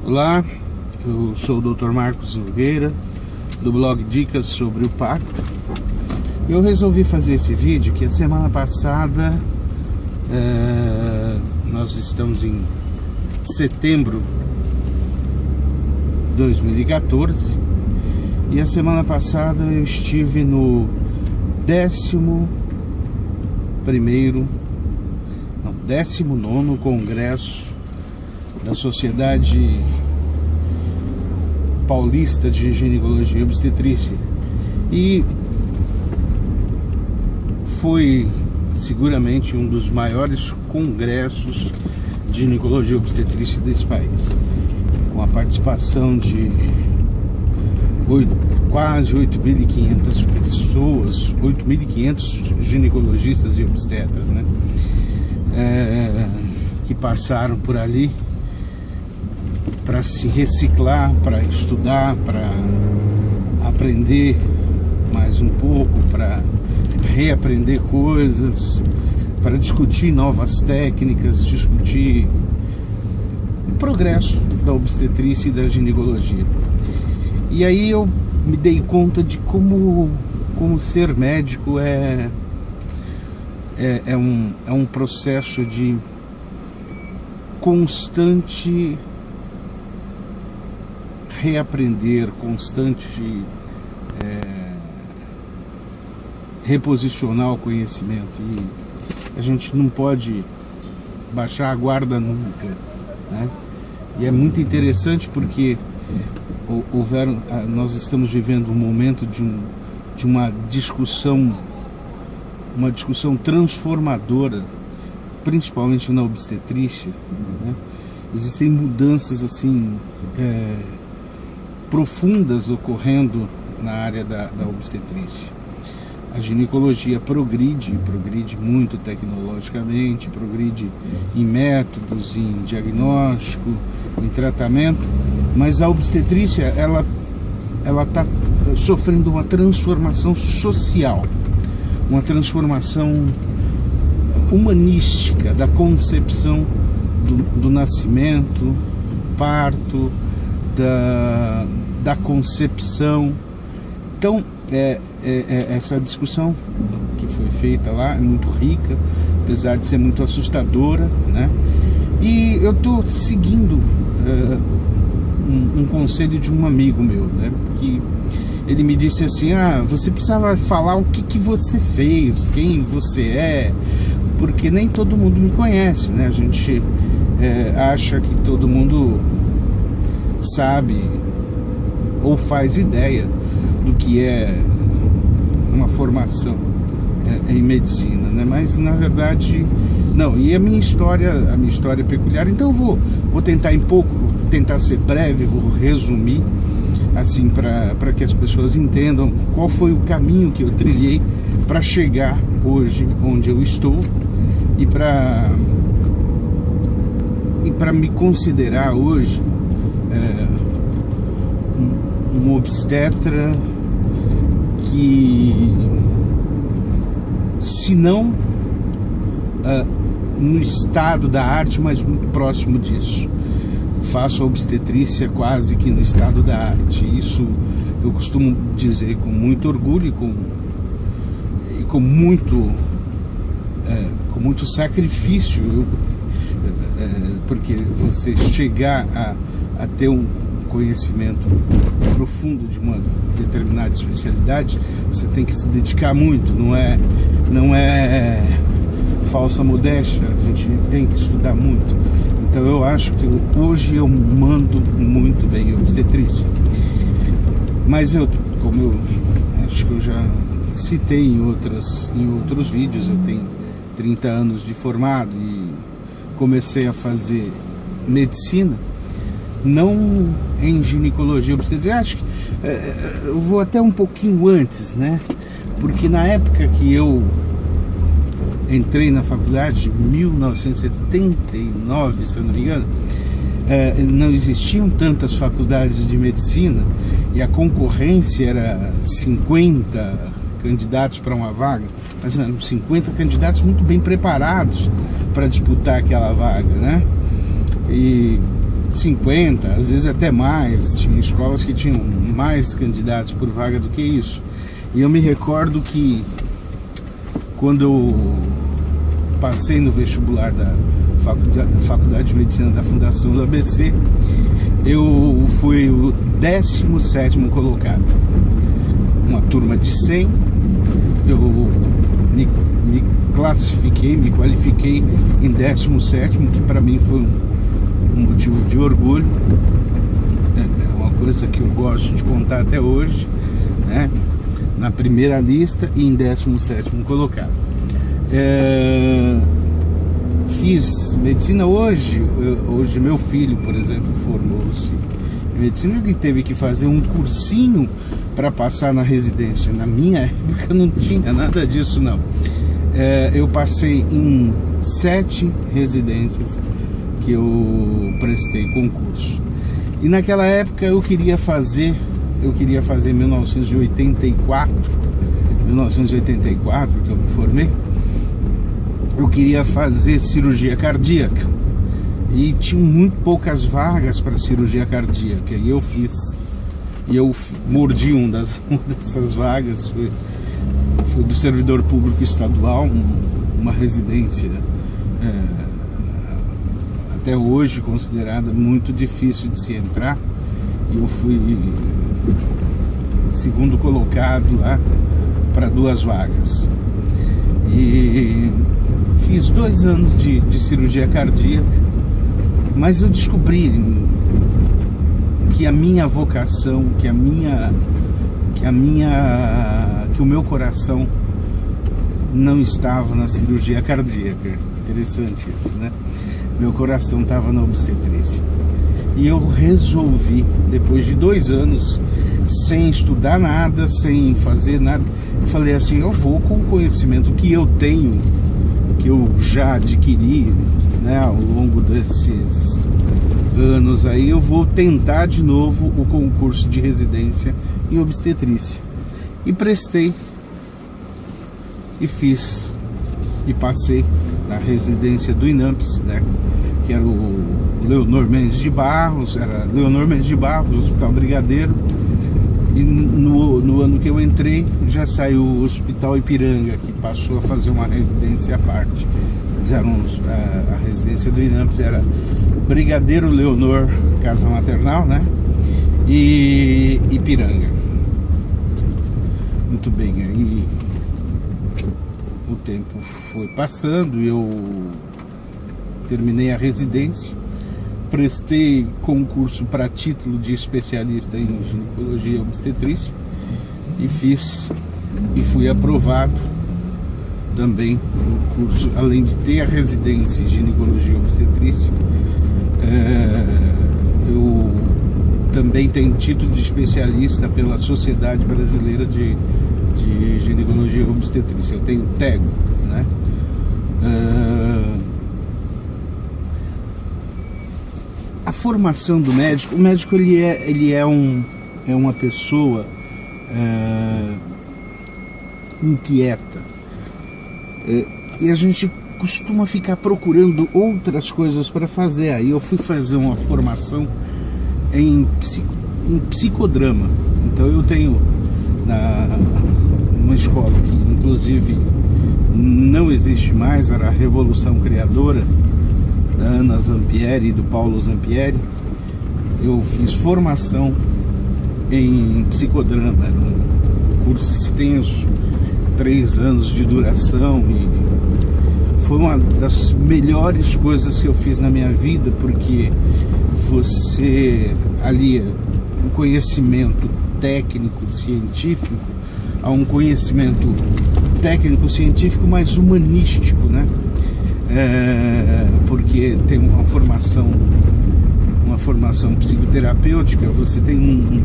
Olá, eu sou o Dr. Marcos Nogueira, do blog Dicas sobre o Parto. Eu resolvi fazer esse vídeo que a semana passada, nós estamos em setembro de 2014, e a semana passada eu estive no 19º Congresso da Sociedade Paulista de Ginecologia e Obstetrícia, e foi seguramente um dos maiores congressos de ginecologia e obstetrícia desse país, com a participação de quase 8.500 pessoas, 8.500 ginecologistas e obstetras, né? Que passaram por ali para se reciclar, para estudar, para aprender mais um pouco, para reaprender coisas, para discutir novas técnicas, discutir o progresso da obstetrícia e da ginecologia. E aí eu me dei conta de como ser médico é um processo de constante reaprender, constante reposicionar o conhecimento, e a gente não pode baixar a guarda nunca, né? E é muito interessante porque nós estamos vivendo um momento de uma discussão transformadora, principalmente na obstetrícia, né? Existem mudanças assim profundas ocorrendo na área da obstetrícia. A ginecologia progride muito tecnologicamente, progride em métodos, em diagnóstico, em tratamento, mas a obstetrícia ela está sofrendo uma transformação social, uma transformação humanística da concepção do nascimento, do parto, da concepção. Então, essa discussão que foi feita lá é muito rica, apesar de ser muito assustadora, né? E eu estou seguindo um conselho de um amigo meu, né? Que ele me disse assim: você precisava falar o que você fez, quem você é, porque nem todo mundo me conhece, né? A gente acha que todo mundo sabe ou faz ideia do que é uma formação em medicina, né? Mas na verdade não. E a minha história é peculiar, então eu vou tentar vou tentar ser breve, vou resumir assim para que as pessoas entendam qual foi o caminho que eu trilhei para chegar hoje onde eu estou, e para me considerar hoje um obstetra que, se não no estado da arte, mas muito próximo disso, faço a obstetrícia quase que no estado da arte. Isso eu costumo dizer com muito orgulho e com muito sacrifício, porque você chegar a ter um conhecimento profundo de uma determinada especialidade, você tem que se dedicar muito, não é falsa modéstia, a gente tem que estudar muito. Então eu acho que hoje eu mando muito bem a obstetrícia, mas como eu acho que eu já citei em outros vídeos, eu tenho 30 anos de formado e comecei a fazer medicina, não em ginecologia obstetrícia. Acho que eu vou até um pouquinho antes, né? Porque na época que eu entrei na faculdade, em 1979, se eu não me engano, não existiam tantas faculdades de medicina e a concorrência era 50 candidatos para uma vaga, mas eram 50 candidatos muito bem preparados para disputar aquela vaga, né? E 50, às vezes até mais. Tinha escolas que tinham mais candidatos por vaga do que isso. E eu me recordo que quando eu passei no vestibular da Faculdade de Medicina da Fundação do ABC, eu fui o 17º colocado. Uma turma de 100, eu me qualifiquei em 17º, que para mim foi um motivo de orgulho. É uma coisa que eu gosto de contar até hoje, né? Na primeira lista e em 17º colocado. Fiz medicina hoje meu filho, por exemplo, formou-se em medicina. Ele teve que fazer um cursinho para passar na residência. Na minha época não tinha nada disso, não. Eu passei em 7 residências que eu prestei concurso. E naquela época eu queria fazer em 1984, que eu me formei, eu queria fazer cirurgia cardíaca. E tinha muito poucas vagas para cirurgia cardíaca. E eu fiz. E eu mordi uma dessas vagas. Foi do servidor público estadual, uma residência até hoje considerada muito difícil de se entrar. E eu fui segundo colocado lá para 2 vagas. E fiz 2 anos de cirurgia cardíaca, mas eu descobri que a minha vocação, que o meu coração não estava na cirurgia cardíaca. Interessante isso, né? Meu coração estava na obstetrícia. E eu resolvi, depois de 2 anos, sem estudar nada, sem fazer nada, eu falei assim, eu vou com o conhecimento que eu tenho, que eu já adquiri, né, ao longo desses anos aí, eu vou tentar de novo o concurso de residência em obstetrícia. E prestei, e fiz, e passei na residência do INAMPS, né, que era o Leonor Mendes de Barros, Hospital Brigadeiro. E no ano que eu entrei, já saiu o Hospital Ipiranga, que passou a fazer uma residência à parte. A residência do INAMPS era Brigadeiro Leonor, Casa Maternal, né? E Ipiranga. Muito bem, aí o tempo foi passando e eu terminei a residência, prestei concurso para título de especialista em ginecologia e obstetrícia e fui aprovado também no curso, além de ter a residência em ginecologia e obstetrícia. Eu também tenho título de especialista pela Sociedade Brasileira de Ginecologia e Obstetrícia. Eu tenho TEGO, né? A formação do médico, o médico ele é uma pessoa inquieta, e a gente costuma ficar procurando outras coisas para fazer. Aí eu fui fazer uma formação em psicodrama. Então eu tenho uma escola que inclusive não existe mais, era a Revolução Criadora, da Ana Zampieri e do Paulo Zampieri. Eu fiz formação em psicodrama, era um curso extenso, 3 anos de duração, e foi uma das melhores coisas que eu fiz na minha vida, porque você alia um conhecimento técnico-científico a um conhecimento técnico-científico mais humanístico, né? Porque tem uma formação psicoterapêutica, você tem um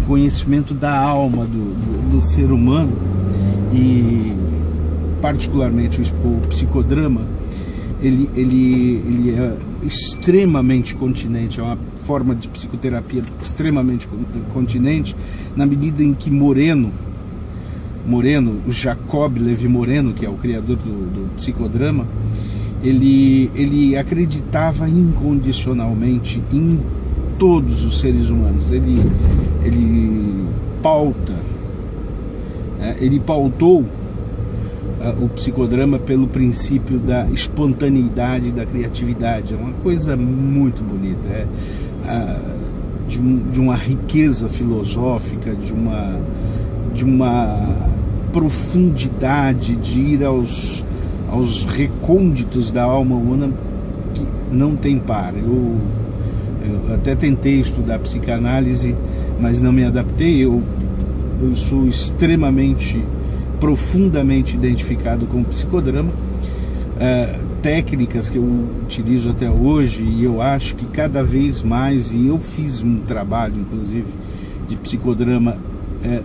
conhecimento da alma do ser humano, e particularmente o psicodrama, ele é extremamente continente, é uma forma de psicoterapia extremamente continente, na medida em que Moreno, o Jacob Levi Moreno, que é o criador do psicodrama, ele acreditava incondicionalmente em todos os seres humanos. Ele pautou o psicodrama pelo princípio da espontaneidade, da criatividade. É uma coisa muito bonita, de uma riqueza filosófica, de uma profundidade, de ir aos recônditos da alma humana que não tem par. Eu até tentei estudar psicanálise, mas não me adaptei. Eu sou extremamente, profundamente identificado com o psicodrama, técnicas que eu utilizo até hoje, e eu acho que cada vez mais, e eu fiz um trabalho, inclusive, de psicodrama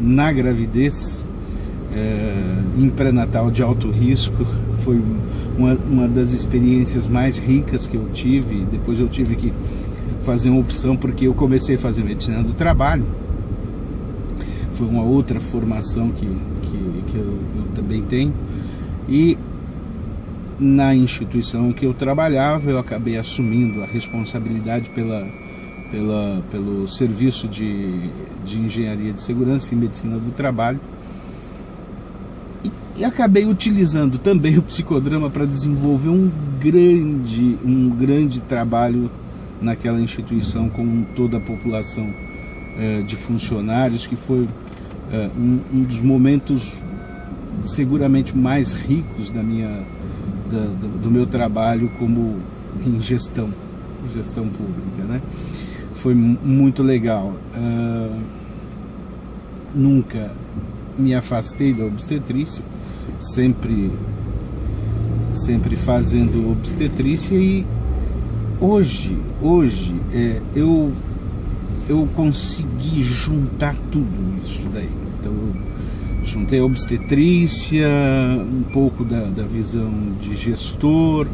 na gravidez, em pré-natal de alto risco. Foi uma das experiências mais ricas que eu tive. Depois eu tive que fazer uma opção, porque eu comecei a fazer medicina do trabalho. Foi uma outra formação que eu também tenho, e na instituição em que eu trabalhava eu acabei assumindo a responsabilidade pelo serviço de engenharia de segurança e medicina do trabalho, e acabei utilizando também o psicodrama para desenvolver um grande trabalho naquela instituição com toda a população de funcionários, que foi um dos momentos seguramente mais ricos do meu trabalho como em gestão pública, né? Foi muito legal. Nunca me afastei da obstetrícia, sempre fazendo obstetrícia, e hoje eu consegui juntar tudo isso daí. Então eu juntei a obstetrícia, um pouco da visão de gestor,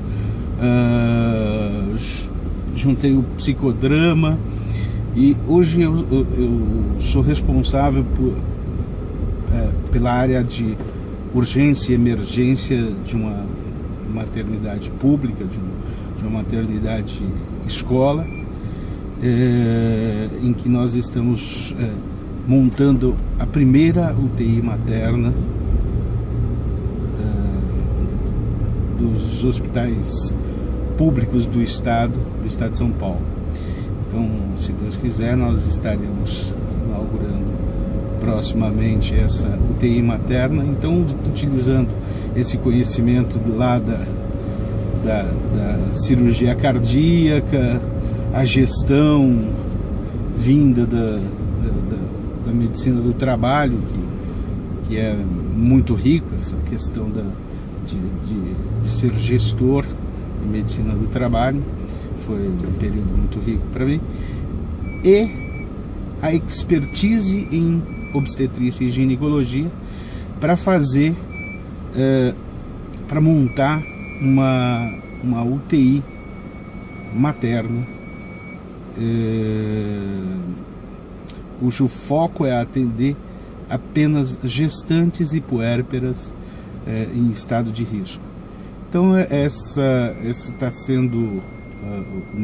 juntei o psicodrama, e hoje eu sou responsável pela área de urgência e emergência de uma maternidade pública, de uma maternidade escola, em que nós estamos montando a primeira UTI materna dos hospitais públicos do estado de São Paulo. Então, se Deus quiser, nós estaremos inaugurando proximamente essa UTI materna. Então, utilizando esse conhecimento lá da cirurgia cardíaca, a gestão vinda da medicina do trabalho, que é muito rico, essa questão de ser gestor em medicina do trabalho, foi um período muito rico para mim, e a expertise em obstetrícia e ginecologia para montar uma UTI materna, cujo foco é atender apenas gestantes e puérperas em estado de risco. Então esse está sendo o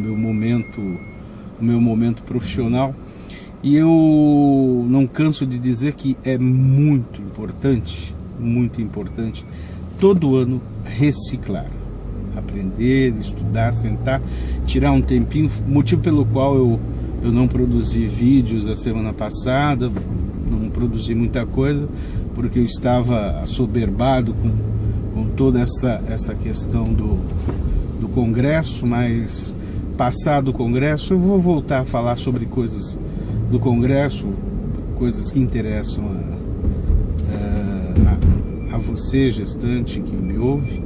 meu momento profissional, e eu não canso de dizer que é muito importante todo ano reciclar, aprender, estudar, sentar, tirar um tempinho, motivo pelo qual eu não produzi vídeos a semana passada, não produzi muita coisa, porque eu estava assoberbado com toda essa questão do Congresso. Mas passado o Congresso eu vou voltar a falar sobre coisas do Congresso, coisas que interessam a você, gestante, que me ouve,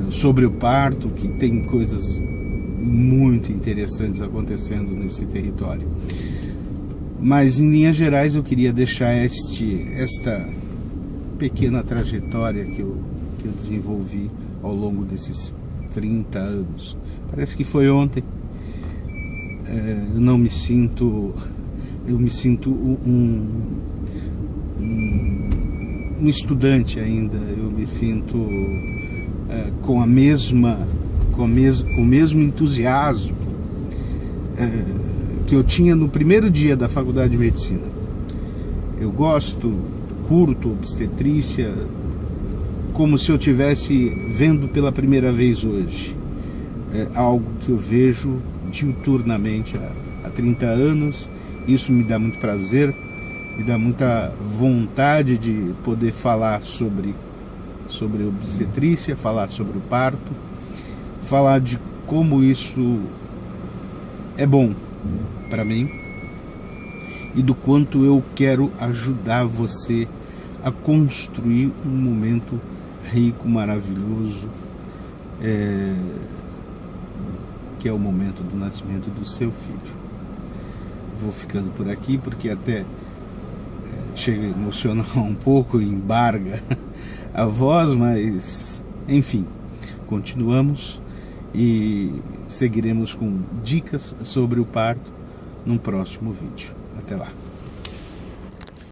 sobre o parto, que tem coisas muito interessantes acontecendo nesse território. Mas em linhas gerais eu queria deixar esta pequena trajetória que eu desenvolvi ao longo desses 30 anos. Parece que foi ontem. Eu me sinto um estudante ainda, eu me sinto com o mesmo entusiasmo que eu tinha no primeiro dia da faculdade de medicina. Eu curto obstetrícia como se eu estivesse vendo pela primeira vez hoje. É algo que eu vejo diuturnamente há 30 anos. Isso me dá muito prazer, me dá muita vontade de poder falar sobre obstetrícia, falar sobre o parto, falar de como isso é bom para mim e do quanto eu quero ajudar você a construir um momento rico, maravilhoso, que é o momento do nascimento do seu filho. Vou ficando por aqui porque até chega a emocionar um pouco, embarga a voz, mas enfim, continuamos e seguiremos com dicas sobre o parto num próximo vídeo. Até lá.